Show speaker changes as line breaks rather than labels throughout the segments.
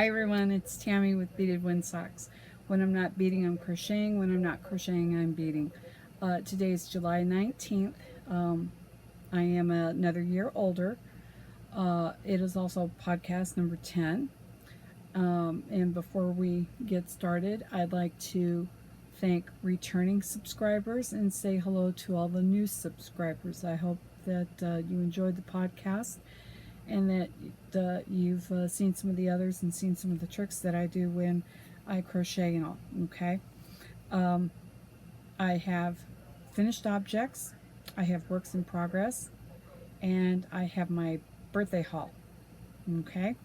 Hi everyone, it's Tammy with Beaded Windsocks. When I'm not beading, I'm crocheting. When I'm not crocheting, I'm beading. Today is July 19th. I am another year older. It is also podcast number 10. And before we get started, I'd like to thank returning subscribers and say hello to all the new subscribers. I hope that you enjoyed the podcast and that you've seen some of the others and seen some of the tricks that I do when I crochet and all. Okay. I have finished objects, I have works in progress, and I have my birthday haul. Okay.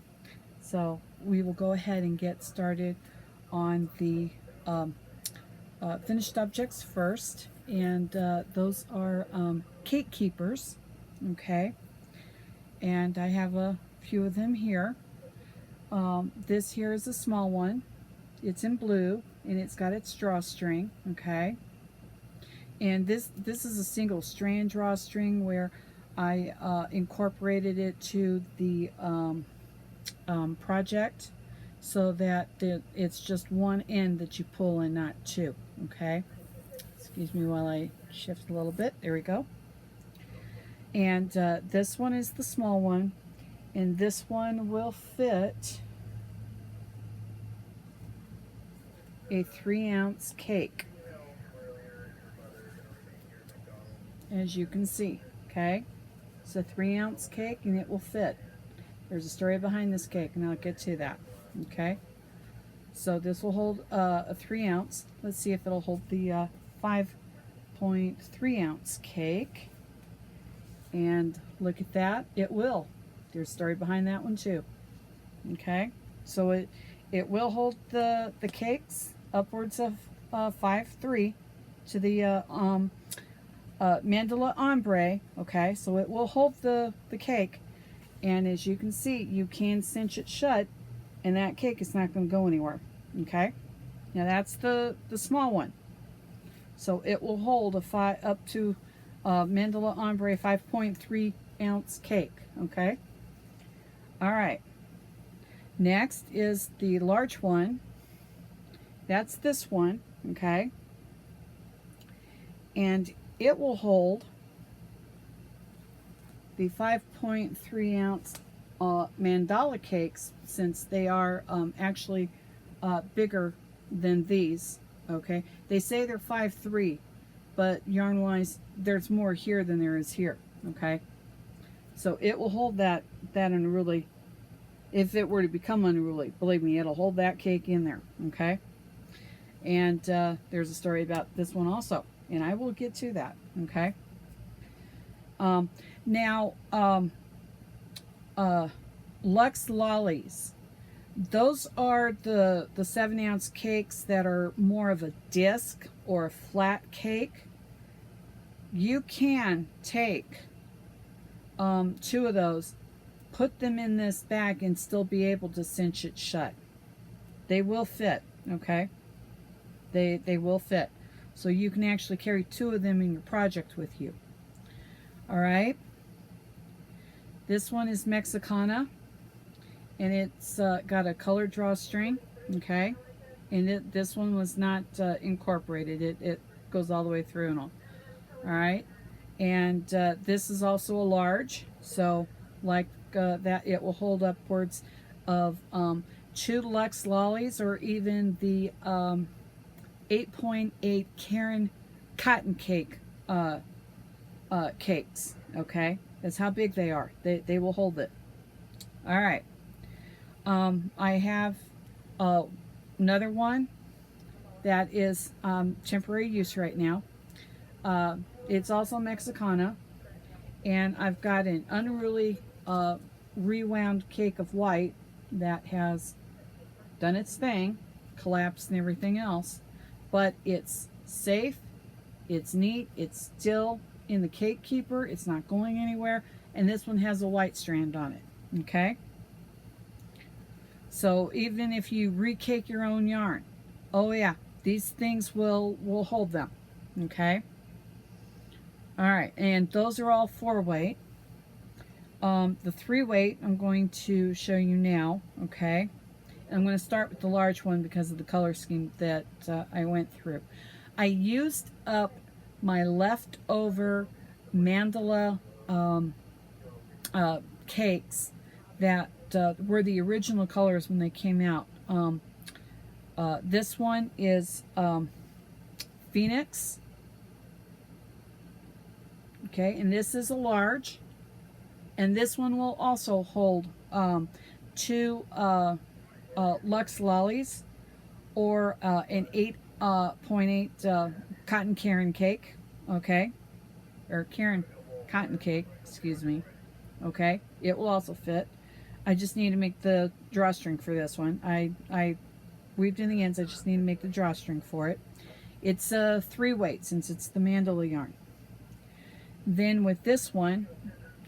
So we will go ahead and get started on the finished objects first, and those are cake keepers. Okay. And I have a few of them here. This here is a small one. It's in blue and it's got its drawstring. Okay. And this is a single strand drawstring where I incorporated it to the project so that it's just one end that you pull and not two. Okay. Excuse me while I shift a little bit. There we go. And this one is the small one, and this one will fit a 3-ounce cake, as you can see. Okay, it's a 3-ounce cake and it will fit. There's a story behind this cake and I'll get to that. Okay, so this will hold a 3-ounce. Let's see if it'll hold the 5.3-ounce cake. And look at that, it will. There's a story behind that one too. Okay, so it will hold the cakes upwards of 5.3 to the mandala ombre. Okay, so it will hold the cake, and as you can see, you can cinch it shut, and that cake is not going to go anywhere. Okay, now that's the small one, so it will hold up to mandala ombre 5.3-ounce cake. Okay, all right, next is the large one. That's this one. Okay, and it will hold the 5.3-ounce mandala cakes, since they are actually bigger than these. Okay, they say they're 5.3, but yarn wise there's more here than there is here. Okay, so it will hold that unruly. If it were to become unruly, believe me, it'll hold that cake in there. Okay, and there's a story about this one also, and I will get to that. Okay, now Luxe Lollies, those are the 7-ounce cakes that are more of a disc or a flat cake. You can take 2 of those, put them in this bag, and still be able to cinch it shut. They will fit. Okay, they will fit, so you can actually carry 2 of them in your project with you. All right, this one is Mexicana, and it's got a colored drawstring. Okay, and this one was not incorporated. It goes all the way through and all. All right, and this is also a large, so like that, it will hold upwards of 2 Luxe Lollies, or even the 8.8 Karen cotton cake cakes. Okay, that's how big they are. They will hold it. All right, I have another one that is temporary use right now. It's also Mexicana, and I've got an unruly rewound cake of white that has done its thing, collapsed and everything else, but it's safe, it's neat, it's still in the cake keeper, it's not going anywhere, and this one has a white strand on it. Okay, so even if you recake your own yarn, oh yeah, these things will hold them. Okay, all right, and those are all 4-weight. The 3-weight I'm going to show you now. Okay, I'm going to start with the large one because of the color scheme that I went through. I used up my leftover mandala cakes that were the original colors when they came out. This one is Phoenix. Okay, and this is a large. And this one will also hold 2 Luxe Lollies or an 8.8 Cotton Karen cake. Okay, or Karen Cotton cake, excuse me. Okay, it will also fit. I just need to make the drawstring for this one. I weaved in the ends. I just need to make the drawstring for it. It's 3 weight since it's the mandala yarn. Then with this one,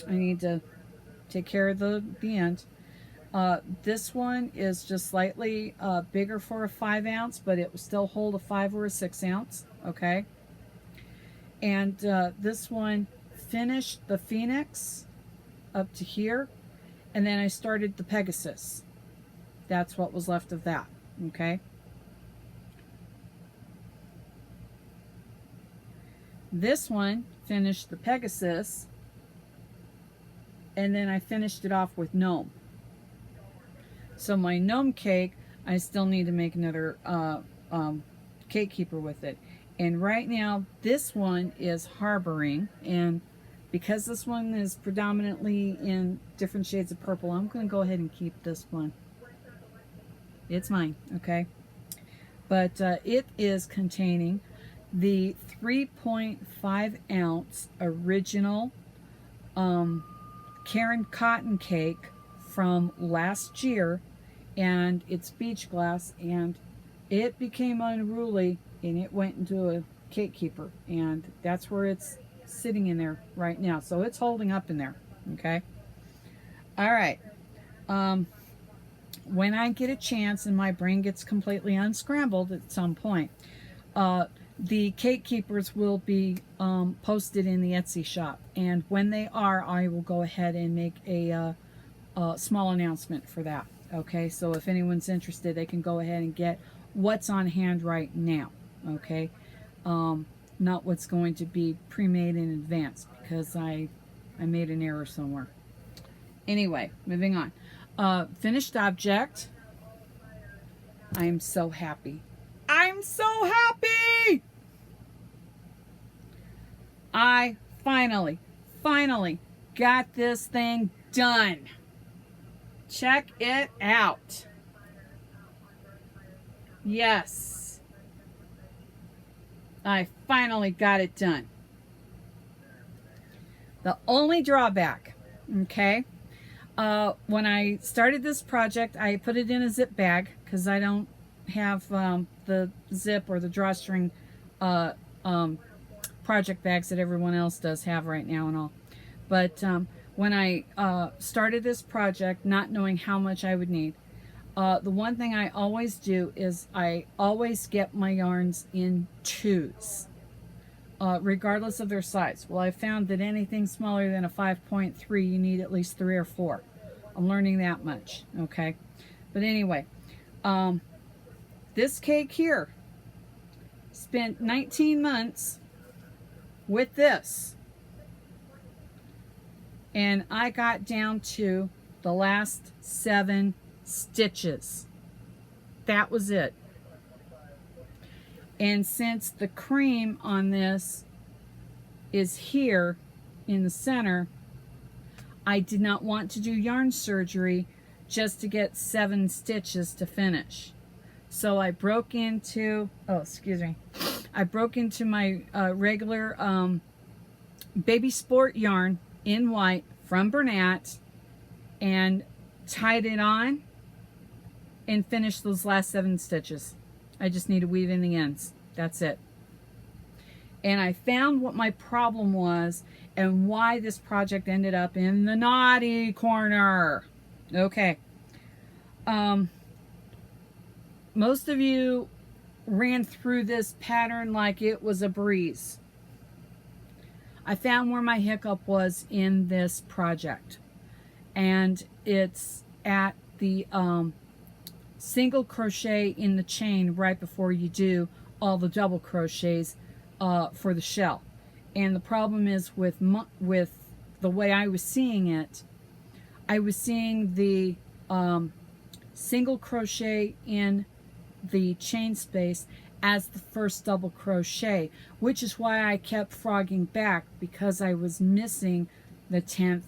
I need to take care of the end. This one is just slightly bigger for a 5 ounce, but it will still hold a 5 or a 6 ounce. Okay. And this one finished the Phoenix up to here, and then I started the Pegasus. That's what was left of that. Okay. This one finished the Pegasus, and then I finished it off with Gnome. So my Gnome cake, I still need to make another cake keeper with it. And right now, this one is Harboring, and because this one is predominantly in different shades of purple, I'm going to go ahead and keep this one. It's mine, okay? But it is containing the 3.5 ounce original Karen Cotton cake from last year, and it's beach glass, and it became unruly and it went into a cake keeper, and that's where it's sitting in there right now. So it's holding up in there. Okay. All right. When I get a chance and my brain gets completely unscrambled at some point, the cake keepers will be posted in the Etsy shop, and when they are, I will go ahead and make a small announcement for that. Okay, so if anyone's interested, they can go ahead and get what's on hand right now. Okay, not what's going to be pre-made in advance, because I made an error somewhere. Anyway, moving on. Finished object. I am so happy. I'm so happy! I finally got this thing done. Check it out. Yes. I finally got it done. The only drawback, okay, when I started this project, I put it in a zip bag because I don't have the zip or the drawstring project bags that everyone else does have right now and all. But when I started this project, not knowing how much I would need, the one thing I always do is I always get my yarns in 2s, regardless of their size. Well, I found that anything smaller than a 5.3, you need at least 3 or 4. I'm learning that much, okay? But anyway, this cake here, spent 19 months with this, and I got down to the last 7 stitches. That was it. And since the cream on this is here in the center, I did not want to do yarn surgery just to get 7 stitches to finish. So I broke into, I broke into my regular Baby Sport yarn in white from Bernat and tied it on and finished those last 7 stitches. I just need to weave in the ends. That's it. And I found what my problem was and why this project ended up in the naughty corner. Okay. Most of you ran through this pattern like it was a breeze. I found where my hiccup was in this project, and it's at the single crochet in the chain right before you do all the double crochets for the shell. And the problem is with the way I was seeing it, I was seeing the single crochet in the chain space as the first double crochet, which is why I kept frogging back, because I was missing the 10th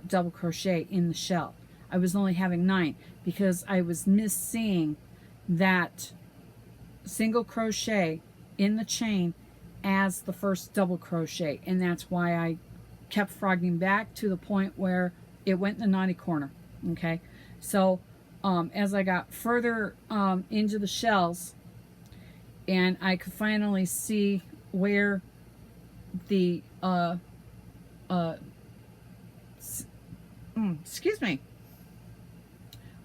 double crochet in the shell. I was only having 9 because I was missing that single crochet in the chain as the first double crochet, and that's why I kept frogging back to the point where it went in the naughty corner. Okay, so as I got further into the shells, and I could finally see where the excuse me,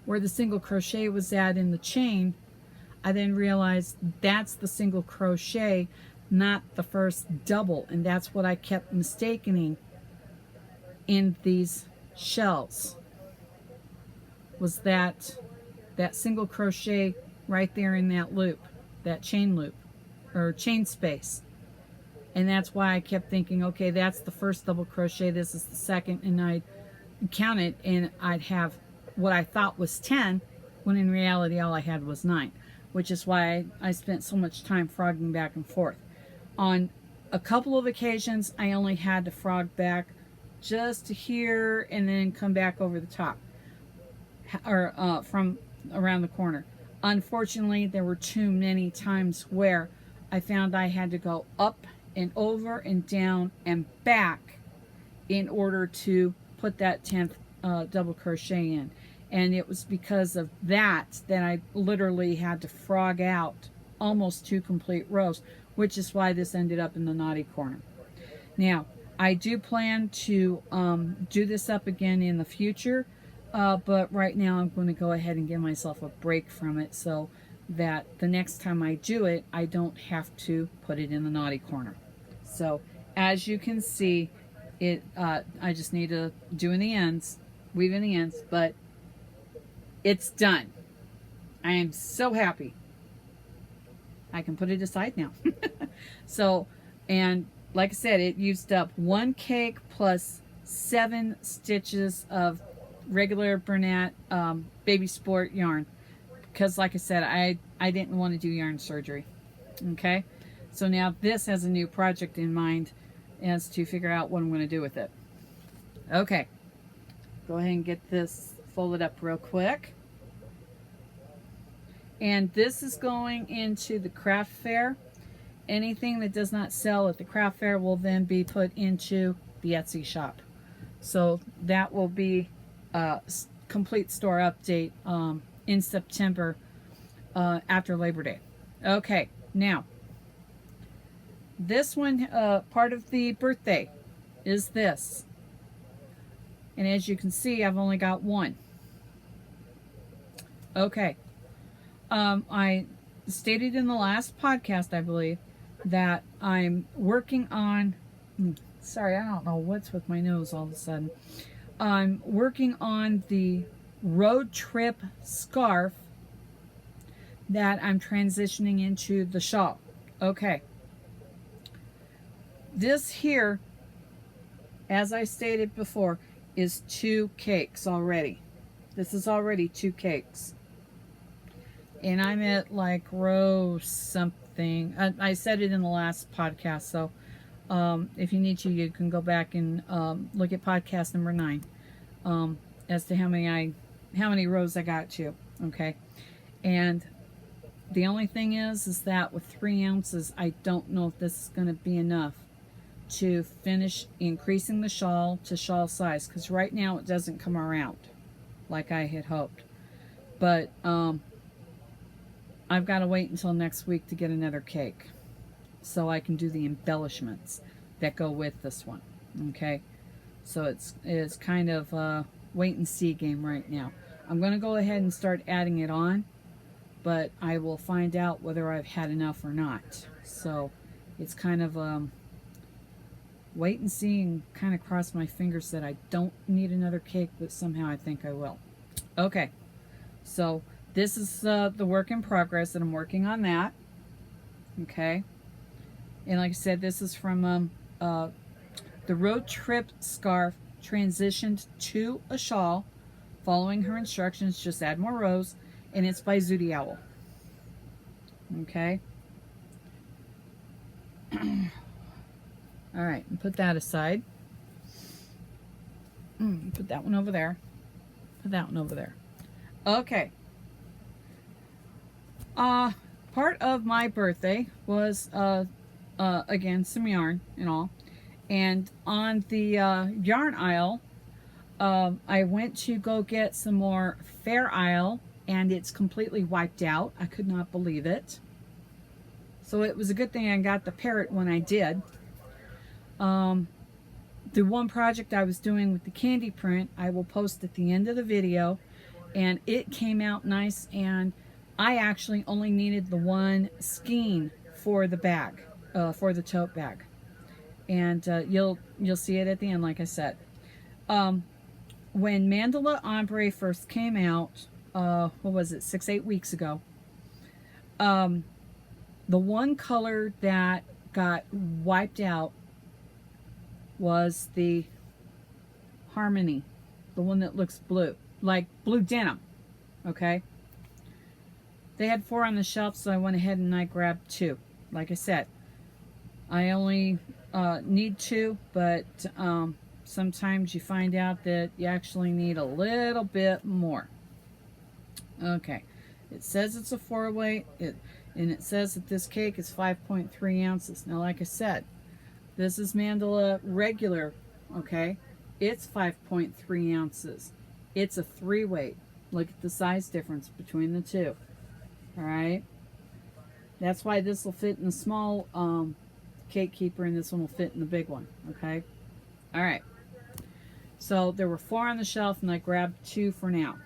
where the single crochet was at in the chain, I then realized that's the single crochet, not the first double, and that's what I kept mistaking in these shells, was that single crochet right there in that loop, that chain loop or chain space. And that's why I kept thinking, okay, that's the first double crochet, this is the second, and I'd count it and I'd have what I thought was 10, when in reality all I had was 9, which is why I spent so much time frogging back and forth. On a couple of occasions I only had to frog back just to here and then come back over the top, or from around the corner. Unfortunately, there were too many times where I found I had to go up and over and down and back in order to put that 10th double crochet in. And it was because of that I literally had to frog out almost 2 complete rows, which is why this ended up in the naughty corner. Now, I do plan to do this up again in the future, but right now I'm going to go ahead and give myself a break from it so that the next time I do it, I don't have to put it in the naughty corner. So as you can see, I just need to do in the ends, weave in the ends, but it's done. I am so happy. I can put it aside now. So, and like I said, it used up 1 cake plus 7 stitches of regular Bernat baby sport yarn, because like I said, I didn't want to do yarn surgery. Okay, so now this has a new project in mind as to figure out what I'm going to do with it. Okay, go ahead and get this folded up real quick. And this is going into the craft fair. Anything that does not sell at the craft fair will then be put into the Etsy shop. So that will be a complete store update in September after Labor Day. Okay, now this one, part of the birthday is this. And as you can see, I've only got 1. Okay. I stated in the last podcast, I believe, that I'm working on, sorry, I don't know what's with my nose all of a sudden. I'm working on the road trip scarf that I'm transitioning into the shawl. Okay. This here, as I stated before, is 2 cakes already. This is already 2 cakes. And I'm at like row something. I said it in the last podcast, so if you need to, you can go back and look at podcast number 9 as to how many rows I got to. Okay, and the only thing is that with 3 ounces, I don't know if this is going to be enough to finish increasing the shawl to shawl size, because right now it doesn't come around like I had hoped. But I've got to wait until next week to get another cake so I can do the embellishments that go with this one. Okay, so it's kind of a wait and see game right now. I'm going to go ahead and start adding it on, but I will find out whether I've had enough or not. So it's kind of wait and see, and kind of cross my fingers that I don't need another cake, but somehow I think I will. Okay, so This is the work in progress, and I'm working on that. Okay. And like I said, this is from the road trip scarf transitioned to a shawl, following her instructions, just add more rows, and it's by Zooty Owl. Okay. All right, and put that aside. Put that one over there. Put that one over there. Okay. Part of my birthday was again some yarn and all, and on the yarn aisle, I went to go get some more Fair Isle, and it's completely wiped out. I could not believe it. So it was a good thing I got the parrot when I did. The one project I was doing with the candy print, I will post at the end of the video, and it came out nice, and I actually only needed the one skein for the bag, for the tote bag, and you'll see it at the end, like I said. When Mandala Ombre first came out, what was it, 6-8 weeks ago, the one color that got wiped out was the Harmony, the one that looks blue, like blue denim. Okay, they had 4 on the shelf, so I went ahead and I grabbed 2. Like I said, I only need 2, but sometimes you find out that you actually need a little bit more. Okay, it says it's a 4-weight, and it says that this cake is 5.3 ounces. Now, like I said, this is Mandala regular, okay? It's 5.3 ounces. It's a 3-weight. Look at the size difference between the two. All right? That's why this will fit in the small cake keeper, and this one will fit in the big one, okay? All right. So there were 4 on the shelf, and I grabbed 2 for now.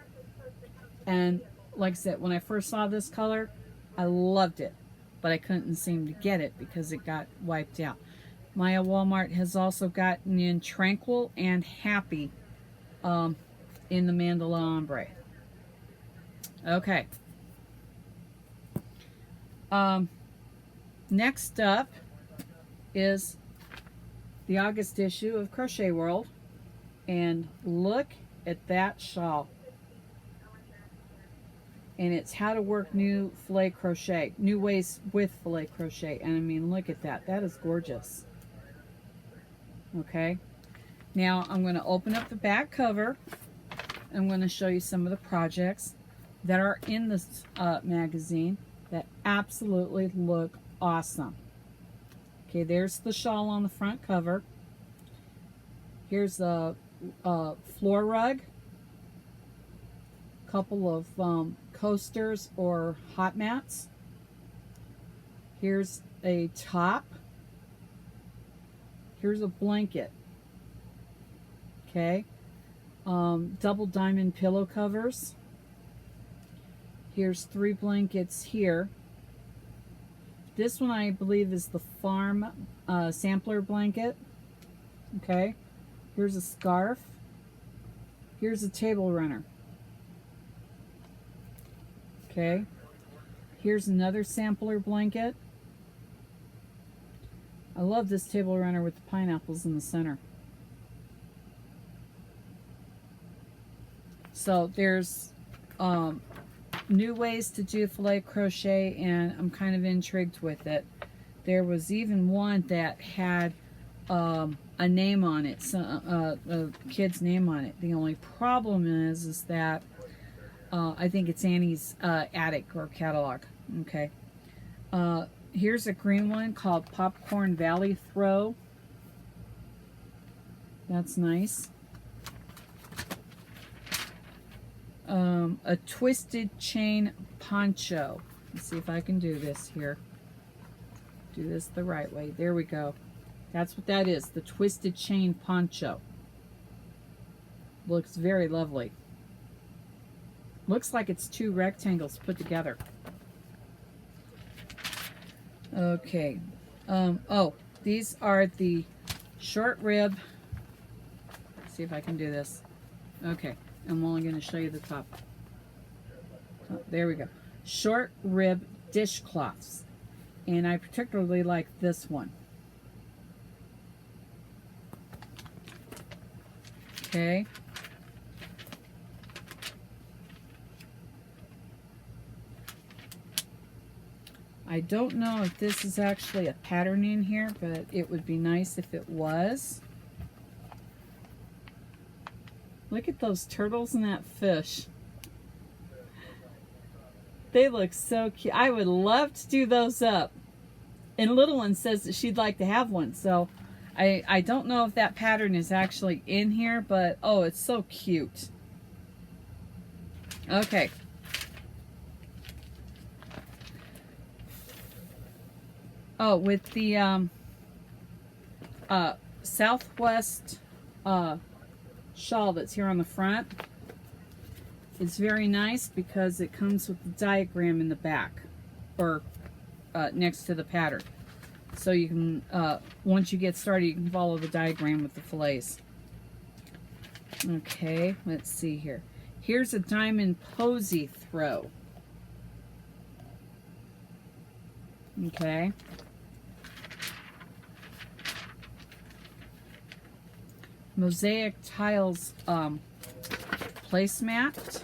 And like I said, when I first saw this color, I loved it, but I couldn't seem to get it because it got wiped out. Maya Walmart has also gotten in Tranquil and Happy in the Mandala Ombre. Okay. Next up is the August issue of Crochet World, and look at that shawl. And it's how to work new filet crochet, new ways with filet crochet. And I mean, look at that. That is gorgeous. Okay. Now I'm going to open up the back cover. I'm going to show you some of the projects that are in this magazine that absolutely look awesome. Okay, there's the shawl on the front cover. Here's a floor rug. Couple of coasters or hot mats. Here's a top. Here's a blanket. Okay. Double diamond pillow covers. Here's 3 blankets here. This one I believe is the farm sampler blanket. Okay. Here's a scarf. Here's a table runner. Okay, here's another sampler blanket. I love this table runner with the pineapples in the center. So there's new ways to do filet crochet, and I'm kind of intrigued with it. There was even one that had a name on it, so, a kid's name on it. The only problem is that I think it's Annie's attic or catalog. Okay. Here's a green one called Popcorn Valley Throw. That's nice. A twisted chain poncho. Let's see if I can do this here. Do this the right way. There we go. That's what that is. The twisted chain poncho. Looks very lovely. Looks like it's 2 rectangles put together. Okay. Oh, these are the short rib. Let's see if I can do this. Okay. I'm only going to show you the top. there we go. Short rib dishcloths. And I particularly like this one. Okay. I don't know if this is actually a pattern in here, but it would be nice if it was. Look at those turtles and that fish. They look so cute. I would love to do those up. And Little One says that she'd like to have one. So I don't know if that pattern is actually in here, but oh, it's so cute. Okay. Oh, with the Southwest shawl that's here on the front. It's very nice because it comes with the diagram in the back, or next to the pattern. So you can, once you get started, you can follow the diagram with the fillets. Okay, let's see here. Here's a diamond posy throw. Okay. Mosaic tiles placemat.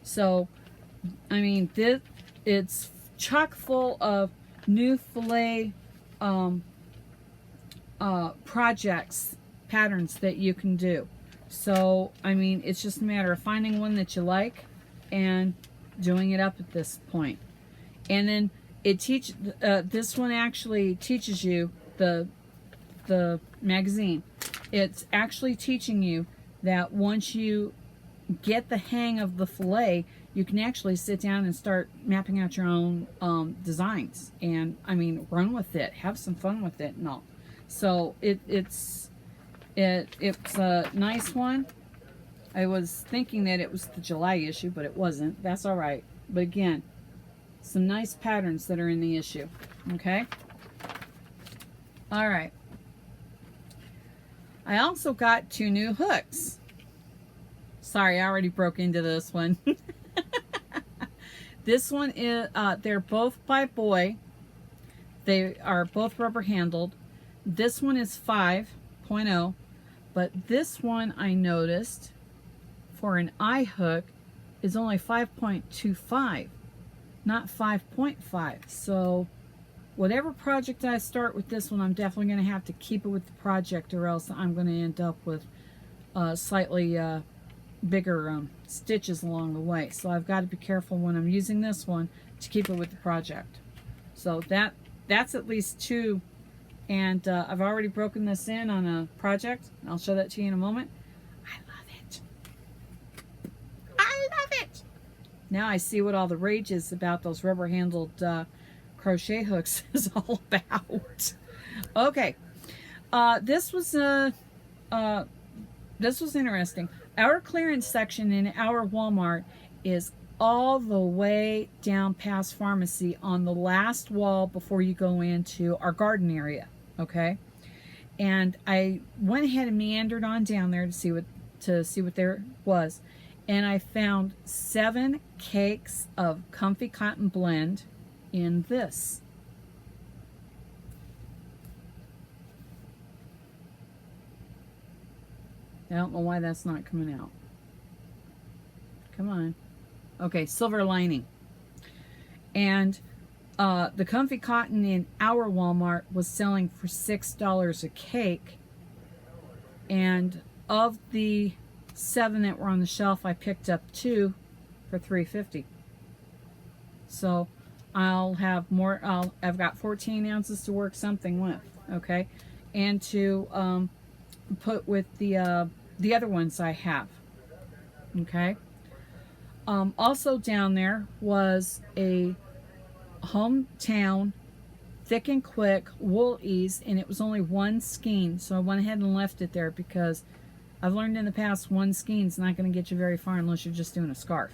So, I mean, it's chock full of new fillet projects, patterns that you can do. So, I mean, it's just a matter of finding one that you like and doing it up at this point. And then this one actually teaches you, the magazine, it's actually teaching you that once you get the hang of the fillet, you can actually sit down and start mapping out your own designs. And I mean, run with it, have some fun with it and all. So it's a nice one. I was thinking that it was the July issue, but it wasn't. That's all right. But again, some nice patterns that are in the issue. Okay. All right. I also got 2 new hooks. Sorry, I already broke into this one. This one is, they're both by Boy. They are both rubber handled. This one is 5.0, but this one I noticed for an eye hook is only 5.25, not 5.5. So whatever project I start with this one, I'm definitely going to have to keep it with the project, or else I'm going to end up with slightly bigger stitches along the way. So I've got to be careful when I'm using this one to keep it with the project. So that's at least 2, and I've already broken this in on a project. I'll show that to you in a moment. I love it. I love it. Now I see what all the rage is about those rubber handled crochet hooks is all about. Okay, this was interesting. Our clearance section in our Walmart is all the way down past pharmacy on the last wall before you go into our garden area. Okay, and I went ahead and meandered on down there to see what there was, and I found 7 cakes of comfy cotton blend in this. I don't know why that's not coming out. Come on. Okay, silver lining. And the comfy cotton in our Walmart was selling for $6 a cake. And of the 7 that were on the shelf, I picked up 2 for $3.50. So I'll have more. I've got 14 ounces to work something with. Okay, and to put with the other ones I have. Okay. Also down there was a Hometown Thick and Quick Wool Ease, and it was only 1 skein, so I went ahead and left it there because I've learned in the past 1 skein's not going to get you very far unless you're just doing a scarf.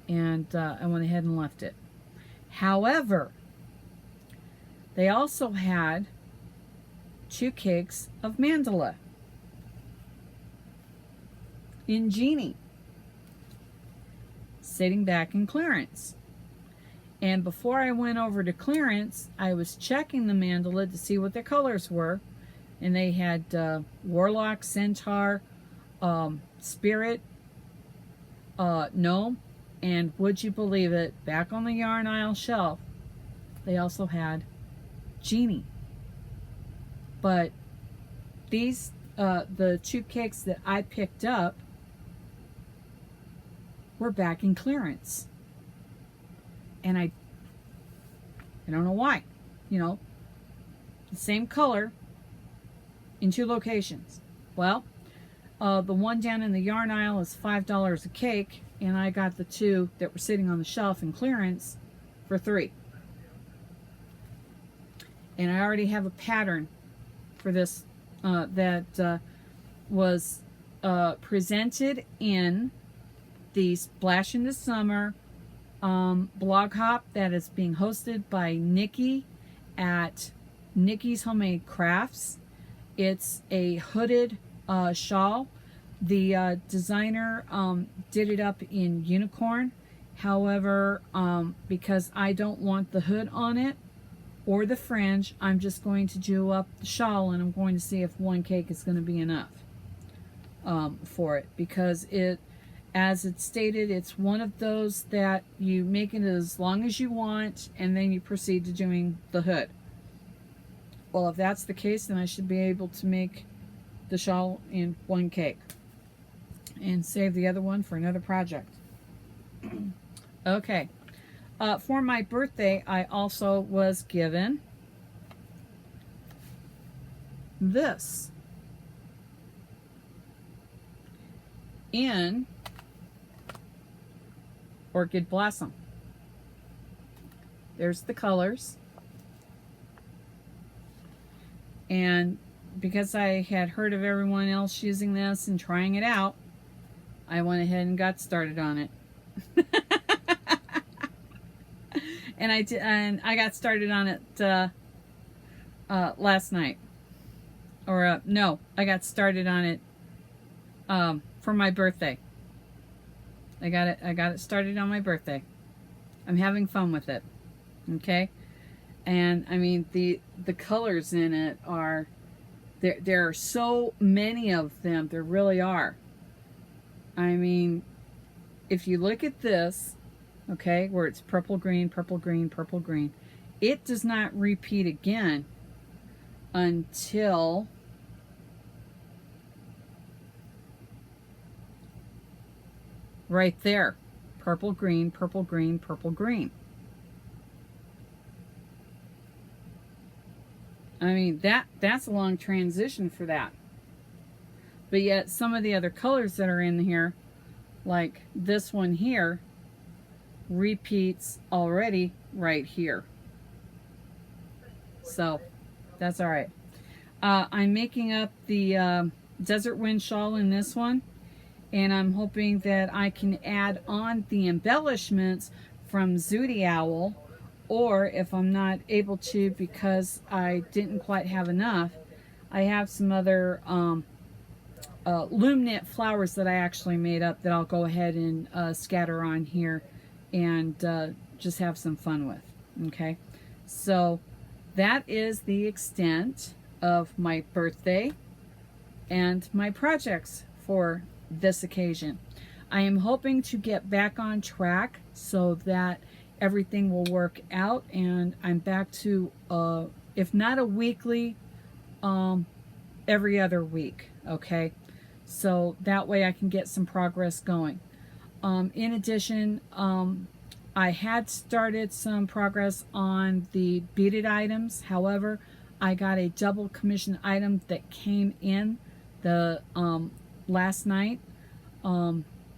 And I went ahead and left it. However, they also had 2 cakes of mandala in Jeanne, sitting back in clearance. And before I went over to clearance, I was checking the mandala to see what their colors were. And they had Warlock, Centaur, Spirit, Gnome, and would you believe it, back on the yarn aisle shelf, they also had Jeanne. But these, the 2 cakes that I picked up were back in clearance. And I don't know why. You know, the same color in 2 locations. Well, the one down in the yarn aisle is $5 a cake, and I got the 2 that were sitting on the shelf in clearance for $3. And I already have a pattern for this that was presented in the Splash in the Summer blog hop that is being hosted by Nikki at Nikki's Homemade Crafts. It's a hooded shawl. The designer did it up in unicorn. However, because I don't want the hood on it or the fringe, I'm just going to do up the shawl, and I'm going to see if 1 cake is going to be enough for it, because it, as it's stated, it's one of those that you make it as long as you want and then you proceed to doing the hood. Well, if that's the case, then I should be able to make the shawl in 1 cake and save the other one for another project. Okay. For my birthday, I also was given this in Orchid Blossom. There's the colors. And because I had heard of everyone else using this and trying it out, I went ahead and got started on it. and I got started on it last night. Or no, I got started on it for my birthday. I got it started on my birthday. I'm having fun with it. Okay? And I mean the colors in it are there are so many of them. There really are. I mean, if you look at this, okay, where it's purple, green, purple, green, purple, green, it does not repeat again until right there. Purple, green, purple, green, purple, green. I mean, that's a long transition for that. But yet some of the other colors that are in here, like this one here, repeats already right here. So that's all right. I'm making up the Desert Wind shawl in this one, and I'm hoping that I can add on the embellishments from Zooty Owl, or if I'm not able to because I didn't quite have enough, I have some other loom knit flowers that I actually made up that I'll go ahead and scatter on here and just have some fun with. Okay, so that is the extent of my birthday and my projects for this occasion. I am hoping to get back on track so that everything will work out and I'm back to if not a weekly, every other week. Okay, so that way I can get some progress going. In addition, I had started some progress on the beaded items. However, I got a double commission item that came in the last night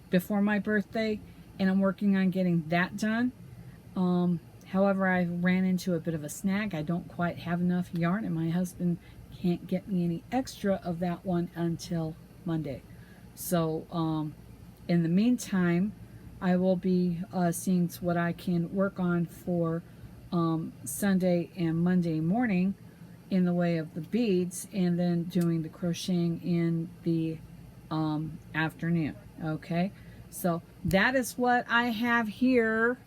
before my birthday, and I'm working on getting that done. However, I ran into a bit of a snag. I don't quite have enough yarn, and my husband can't get me any extra of that one until Monday. So in the meantime, I will be seeing what I can work on for Sunday and Monday morning, in the way of the beads, and then doing the crocheting in the afternoon. Okay, so that is what I have here.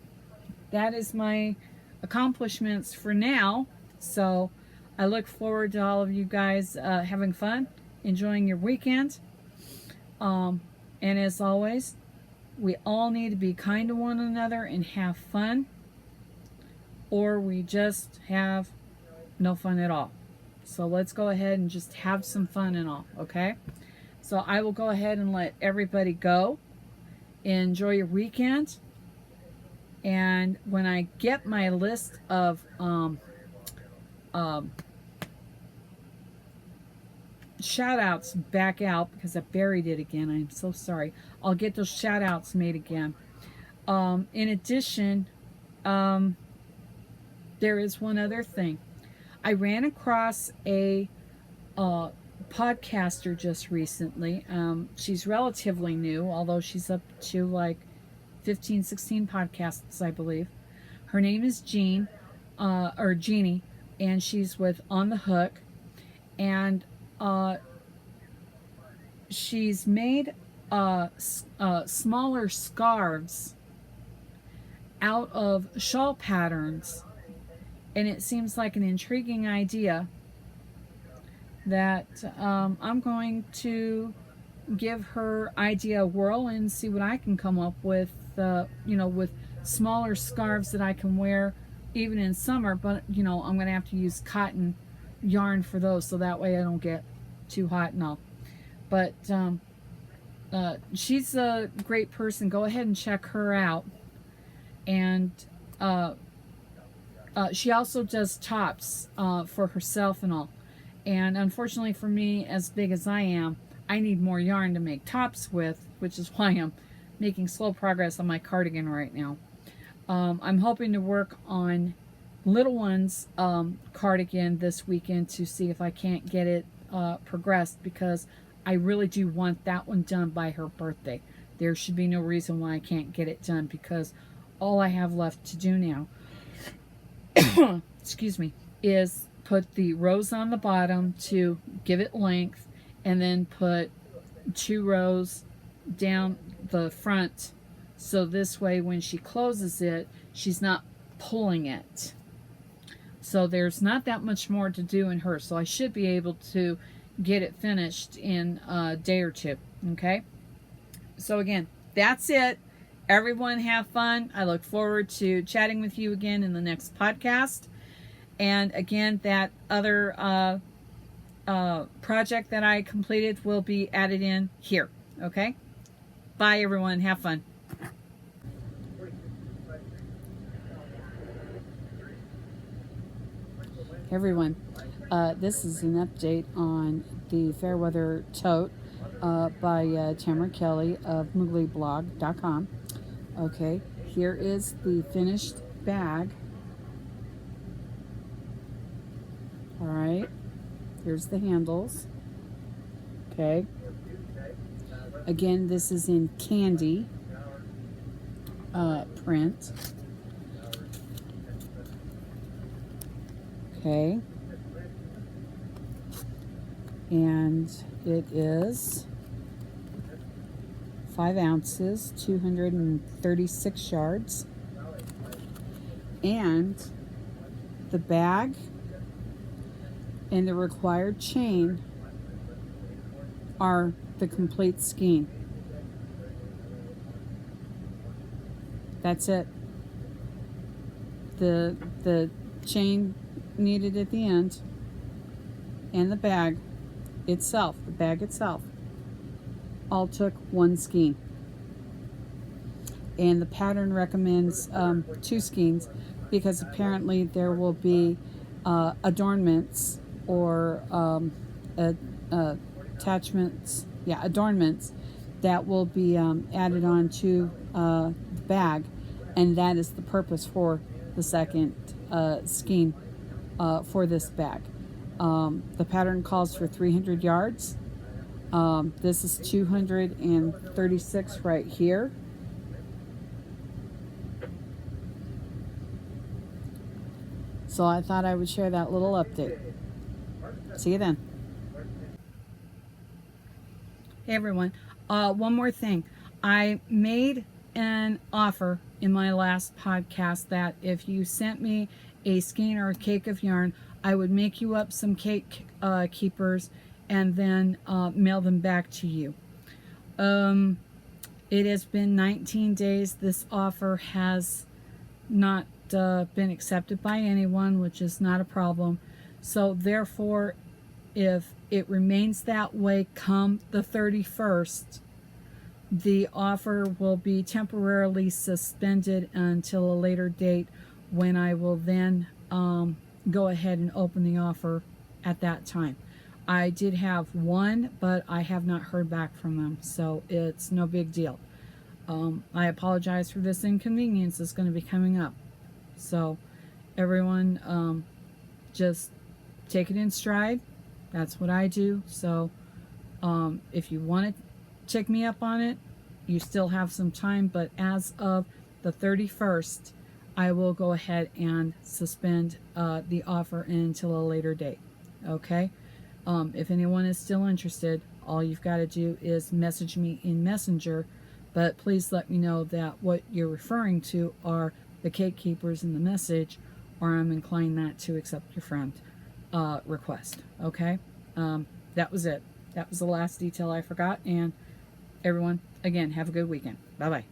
That is my accomplishments for now. So I look forward to all of you guys having fun, enjoying your weekend. And as always, we all need to be kind to one another and have fun, or we just have no fun at all. So let's go ahead and just have some fun and all, okay? So I will go ahead and let everybody go. Enjoy your weekend. And when I get my list of shout outs back out, because I buried it again, I'm so sorry, I'll get those shout outs made again. In addition, there is one other thing. I ran across a podcaster just recently. She's relatively new, although she's up to like 15, 16 podcasts, I believe. Her name is Jeanne, or Jeannie, and she's with On the Hook. And she's made smaller scarves out of shawl patterns. And it seems like an intriguing idea that I'm going to give her idea a whirl and see what I can come up with, with smaller scarves that I can wear even in summer. But, I'm going to have to use cotton yarn for those, so that way I don't get too hot and all. But she's a great person. Go ahead and check her out. And she also does tops for herself and all. And unfortunately for me, as big as I am, I need more yarn to make tops with, which is why I'm making slow progress on my cardigan right now. I'm hoping to work on Little One's cardigan this weekend to see if I can't get it progressed, because I really do want that one done by her birthday. There should be no reason why I can't get it done, because all I have left to do now excuse me, is put the rows on the bottom to give it length, and then put 2 rows down the front, so this way when she closes it, she's not pulling it. So there's not that much more to do in her, so I should be able to get it finished in a day or two. Okay, so again, that's it. Everyone have fun. I look forward to chatting with you again in the next podcast. And again, that other project that I completed will be added in here. Okay? Bye, everyone. Have fun. Hey, everyone. This is an update on the Fairweather Tote by Tamara Kelly of mooglyblog.com. Okay, here is the finished bag. All right, here's the handles. Okay, again, this is in candy print. Okay, and it is 5 ounces, 236 yards, and the bag and the required chain are the complete skein. That's it. The chain needed at the end, and the bag itself, all took 1 skein. And the pattern recommends 2 skeins, because apparently there will be adornments or attachments, adornments that will be added on to the bag, and that is the purpose for the second skein for this bag. The pattern calls for 300 yards. This is 236 right here. So I thought I would share that little update. See you then. Hey everyone, one more thing. I made an offer in my last podcast that if you sent me a skein or a cake of yarn, I would make you up some cake keepers and then mail them back to you. It has been 19 days. This offer has not been accepted by anyone, which is not a problem. So therefore, if it remains that way come the 31st, the offer will be temporarily suspended until a later date, when I will then go ahead and open the offer at that time. I did have one, but I have not heard back from them, so it's no big deal. I apologize for this inconvenience that's going to be coming up. So everyone, just take it in stride. That's what I do. So if you want to check me up on it, you still have some time, but as of the 31st, I will go ahead and suspend the offer until a later date. Okay? If anyone is still interested, all you've got to do is message me in Messenger, but please let me know that what you're referring to are the cake keepers in the message, or I'm inclined not to accept your friend request. Okay? That was it. That was the last detail I forgot, and everyone, again, have a good weekend. Bye-bye.